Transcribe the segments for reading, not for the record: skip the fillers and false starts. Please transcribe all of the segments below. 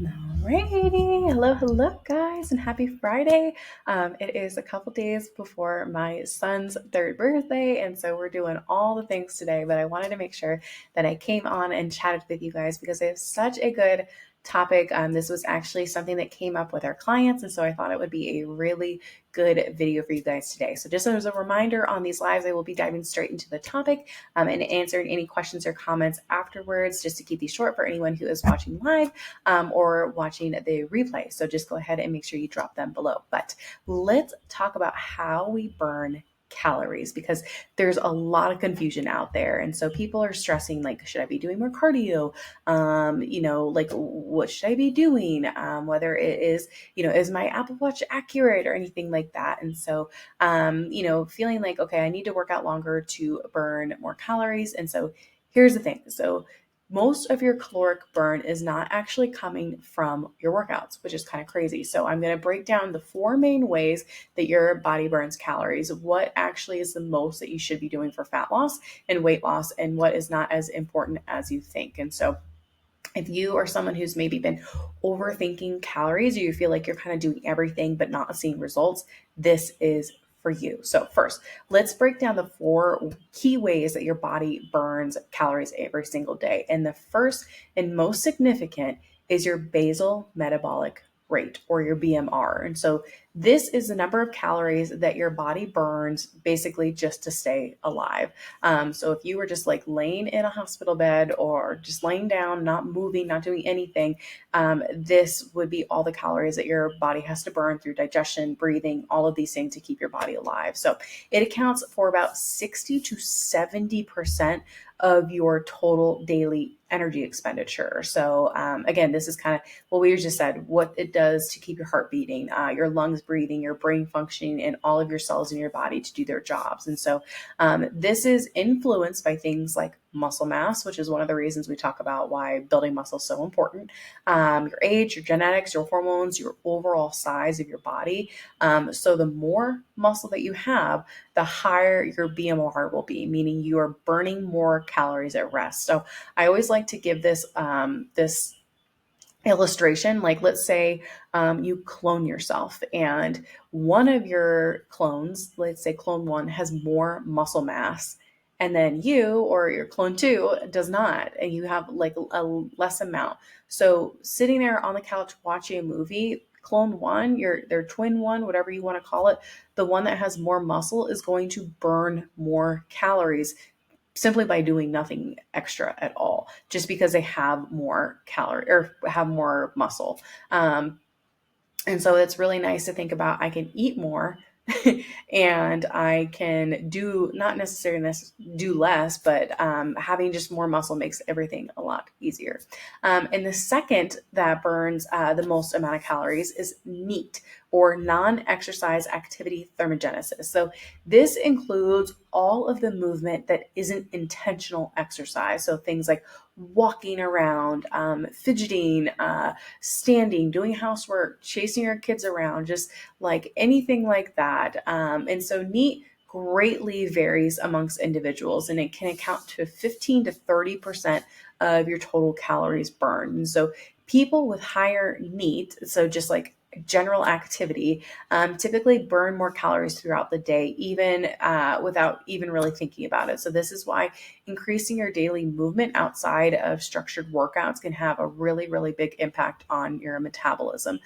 Alrighty, hello, guys, and happy Friday. It is a couple days before my son's third birthday, and so we're doing all the things today. But I wanted to make sure that I came on and chatted with you guys because I have such a good topic. This was actually something that came up with our clients, and so I thought it would be a really good video for you guys today. So just as a reminder, on these lives, I will be diving straight into the topic and answering any questions or comments afterwards, just to keep these short for anyone who is watching live or watching the replay. So just go ahead and make sure you drop them below. But let's talk about how we burn calories, because there's a lot of confusion out there. And so people are stressing, like, should I be doing more cardio? Like, what should I be doing? Whether it is, is my Apple Watch accurate or anything like that? And so, feeling like, okay, I need to work out longer to burn more calories. And so here's the thing. So most of your caloric burn is not actually coming from your workouts, which is kind of crazy. So I'm going to break down the four main ways that your body burns calories, what actually is the most that you should be doing for fat loss and weight loss, and what is not as important as you think. And so if you are someone who's maybe been overthinking calories, or you feel like you're kind of doing everything but not seeing results, this is for you. So first, let's break down the four key ways that your body burns calories every single day. And the first and most significant is your basal metabolic rate, or your BMR. And so this is the number of calories that your body burns basically just to stay alive. So if you were just like laying in a hospital bed or just laying down, not moving, not doing anything, this would be all the calories that your body has to burn through digestion, breathing, all of these things to keep your body alive. So it accounts for about 60 to 70% of your total daily energy expenditure. So again, this is kind of what we just said, what it does to keep your heart beating, your lungs breathing, your brain functioning, and all of your cells in your body to do their jobs. And so this is influenced by things like muscle mass, which is one of the reasons we talk about why building muscle is so important. Your age, your genetics, your hormones, your overall size of your body. So the more muscle that you have, the higher your BMR will be, meaning you are burning more calories at rest. So I always like to give this illustration. Like, let's say you clone yourself, and one of your clones, let's say clone one, has more muscle mass, and then you, or your clone two, does not, and you have like a less amount. So sitting there on the couch watching a movie, clone one, their twin one, whatever you want to call it, the one that has more muscle is going to burn more calories simply by doing nothing extra at all, just because they have more calorie or have more muscle. And so it's really nice to think about, I can eat more and I can do, not necessarily do less, but having just more muscle makes everything a lot easier. And the second that burns the most amount of calories is NEAT, or non-exercise activity thermogenesis. So this includes all of the movement that isn't intentional exercise. So things like walking around, fidgeting, standing, doing housework, chasing your kids around, just like anything like that. And so NEAT greatly varies amongst individuals, and it can account to 15 to 30% of your total calories burned. And so people with higher NEAT, so just like general activity, typically burn more calories throughout the day, even without even really thinking about it. So this is why increasing your daily movement outside of structured workouts can have a really, really big impact on your metabolism.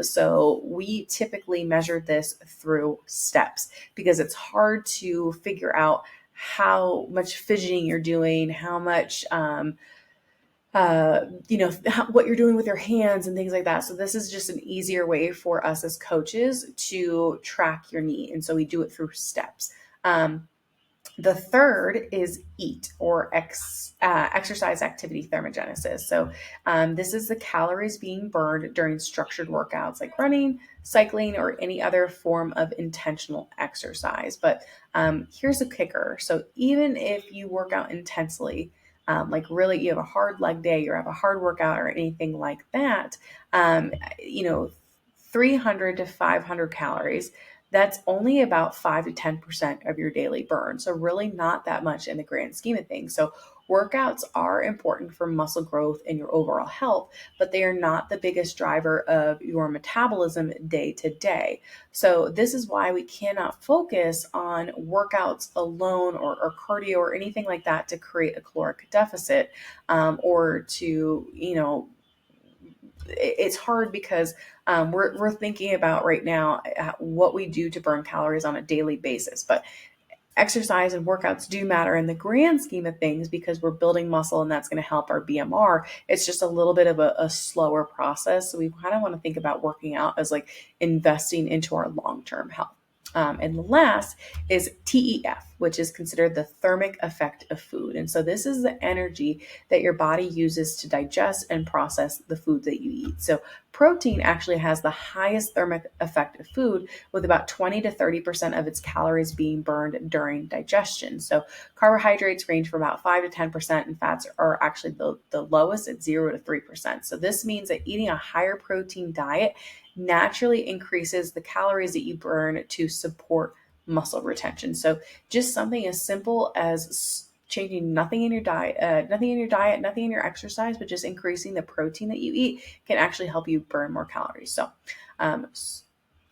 So we typically measure this through steps, because it's hard to figure out how much fidgeting you're doing, how much what you're doing with your hands and things like that. So this is just an easier way for us as coaches to track your NEAT. And so we do it through steps. The third is EAT, or exercise activity thermogenesis. So this is the calories being burned during structured workouts like running, cycling, or any other form of intentional exercise. But here's a kicker. So even if you work out intensely, like really you have a hard leg day, or have a hard workout or anything like that, um, you know, 300 to 500 calories, that's only about 5 to 10% of your daily burn. So really not that much in the grand scheme of things. So workouts are important for muscle growth and your overall health, but they are not the biggest driver of your metabolism day to day. So this is why we cannot focus on workouts alone or cardio or anything like that to create a caloric deficit, or to, it's hard because we're thinking about right now what we do to burn calories on a daily basis. But exercise and workouts do matter in the grand scheme of things because we're building muscle and that's going to help our BMR. It's just a little bit of a slower process. So we kind of want to think about working out as like investing into our long-term health. And the last is TEF, which is considered the thermic effect of food. And so this is the energy that your body uses to digest and process the food that you eat. So protein actually has the highest thermic effect of food, with about 20 to 30% of its calories being burned during digestion. So carbohydrates range from about 5 to 10%, and fats are actually the lowest at 0 to 3%. So this means that eating a higher protein diet naturally increases the calories that you burn to support muscle retention. So just something as simple as changing nothing in your diet, nothing in your exercise, but just increasing the protein that you eat can actually help you burn more calories. So,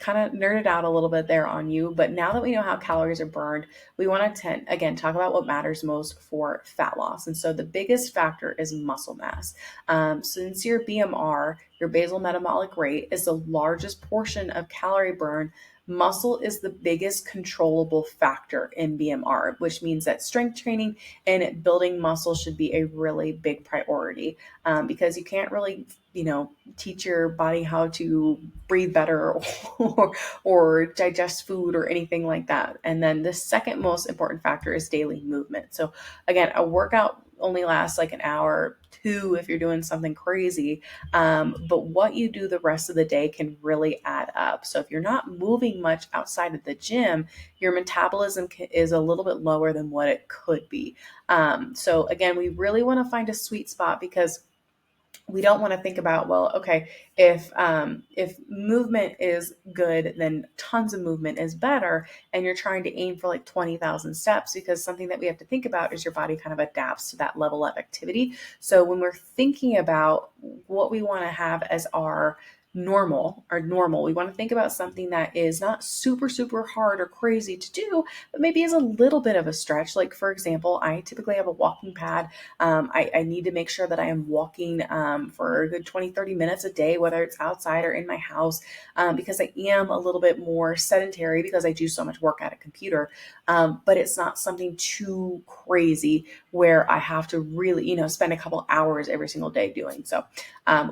kind of nerded out a little bit there on you, but now that we know how calories are burned, we want to again talk about what matters most for fat loss. And so the biggest factor is muscle mass. Since your BMR, your basal metabolic rate, is the largest portion of calorie burn, muscle is the biggest controllable factor in BMR, which means that strength training and building muscle should be a really big priority, because you can't really, teach your body how to breathe better or digest food or anything like that. And then the second most important factor is daily movement. So again, a workout only lasts like an hour, two if you're doing something crazy. But what you do the rest of the day can really add up. So if you're not moving much outside of the gym, your metabolism is a little bit lower than what it could be. So again, we really want to find a sweet spot, because we don't want to think about, well, okay, if movement is good, then tons of movement is better, and you're trying to aim for like 20,000 steps, because something that we have to think about is your body kind of adapts to that level of activity. So when we're thinking about what we want to have as our normal, we want to think about something that is not super, super hard or crazy to do, but maybe is a little bit of a stretch. Like, for example, I typically have a walking pad. I need to make sure that I am walking for a good 20, 30 minutes a day, whether it's outside or in my house, because I am a little bit more sedentary because I do so much work at a computer. But it's not something too crazy where I have to really, spend a couple hours every single day doing. So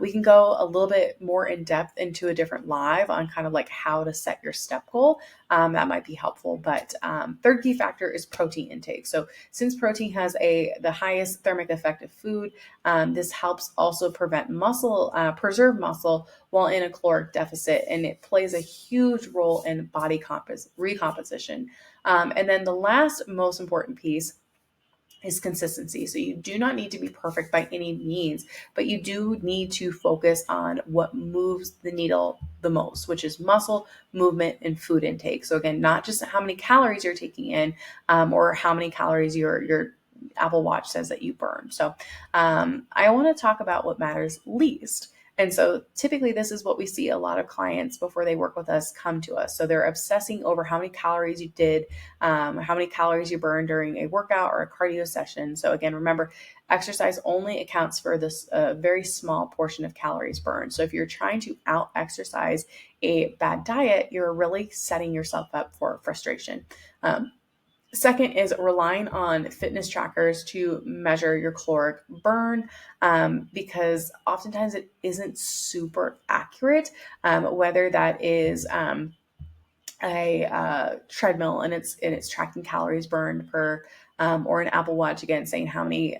we can go a little bit more in depth into a different live on kind of like how to set your step goal. That might be helpful. But third key factor is protein intake. So since protein has the highest thermic effect of food, this helps also preserve muscle while in a caloric deficit, and it plays a huge role in body recomposition. And then the last most important piece is consistency. So you do not need to be perfect by any means, but you do need to focus on what moves the needle the most, which is muscle, movement, and food intake. So again, not just how many calories you're taking in, or how many calories your Apple Watch says that you burn. So I want to talk about what matters least. And so typically this is what we see a lot of clients before they work with us come to us. So they're obsessing over how many calories you did, how many calories you burned during a workout or a cardio session. So again, remember, exercise only accounts for this very small portion of calories burned. So if you're trying to out exercise a bad diet, you're really setting yourself up for frustration. Second is relying on fitness trackers to measure your caloric burn, because oftentimes it isn't super accurate, whether that is a treadmill and it's tracking calories burned per, or an Apple Watch, again, saying how many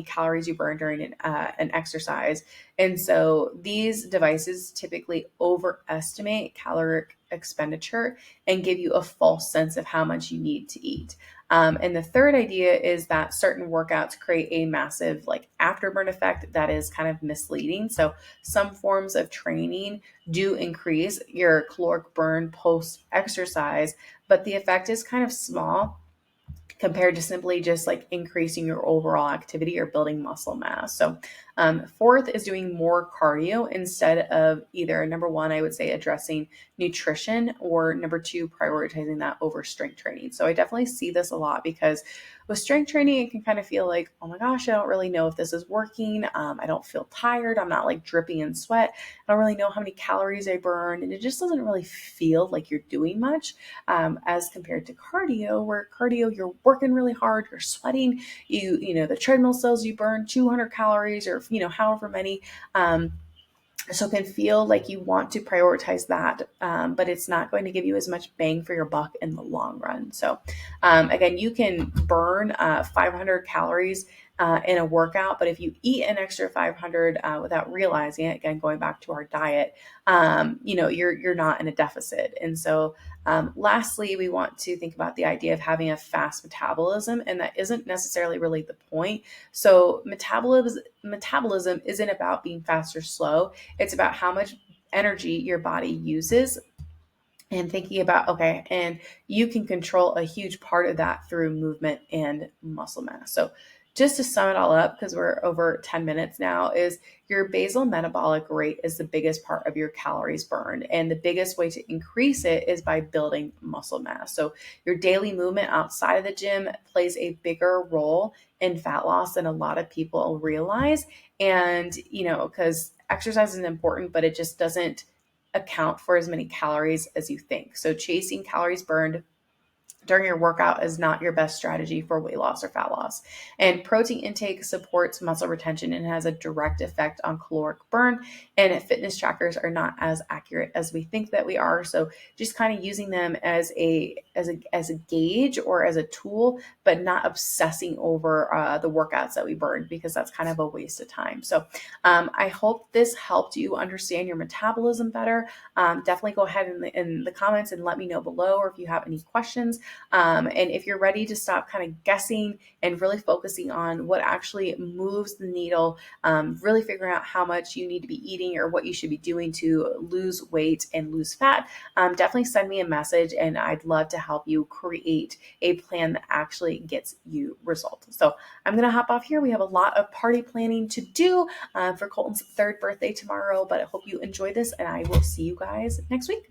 calories you burn during an exercise. And so these devices typically overestimate caloric expenditure and give you a false sense of how much you need to eat. And the third idea is that certain workouts create a massive afterburn effect that is kind of misleading. So some forms of training do increase your caloric burn post exercise, but the effect is kind of small compared to simply just like increasing your overall activity or building muscle mass. So, fourth is doing more cardio instead of either number one, I would say addressing nutrition, or number two, prioritizing that over strength training. So, I definitely see this a lot because with strength training, it can kind of feel like, oh my gosh, I don't really know if this is working. I don't feel tired. I'm not like dripping in sweat. I don't really know how many calories I burn. And it just doesn't really feel like you're doing much, as compared to cardio, where cardio, you're working really hard, you're sweating, the treadmill says you burn 200 calories or, however many. So it can feel like you want to prioritize that, but it's not going to give you as much bang for your buck in the long run. So again, you can burn 500 calories in a workout, but if you eat an extra 500 without realizing it, again, going back to our diet, you're not in a deficit. And so lastly, we want to think about the idea of having a fast metabolism, and that isn't necessarily really the point. So metabolism isn't about being fast or slow. It's about how much energy your body uses, and thinking about, okay, and you can control a huge part of that through movement and muscle mass. So just to sum it all up, because we're over 10 minutes now, is your basal metabolic rate is the biggest part of your calories burned. And the biggest way to increase it is by building muscle mass. So your daily movement outside of the gym plays a bigger role in fat loss than a lot of people realize. And, because exercise is important, but it just doesn't account for as many calories as you think. So chasing calories burned during your workout is not your best strategy for weight loss or fat loss. And protein intake supports muscle retention and has a direct effect on caloric burn. And fitness trackers are not as accurate as we think that we are. So just kind of using them as a gauge or as a tool, but not obsessing over the workouts that we burn, because that's kind of a waste of time. So I hope this helped you understand your metabolism better. Definitely go ahead in the comments and let me know below, or if you have any questions. And if you're ready to stop kind of guessing and really focusing on what actually moves the needle, really figuring out how much you need to be eating or what you should be doing to lose weight and lose fat, definitely send me a message, and I'd love to help you create a plan that actually gets you results. So I'm going to hop off here. We have a lot of party planning to do for Colton's third birthday tomorrow, but I hope you enjoy this, and I will see you guys next week.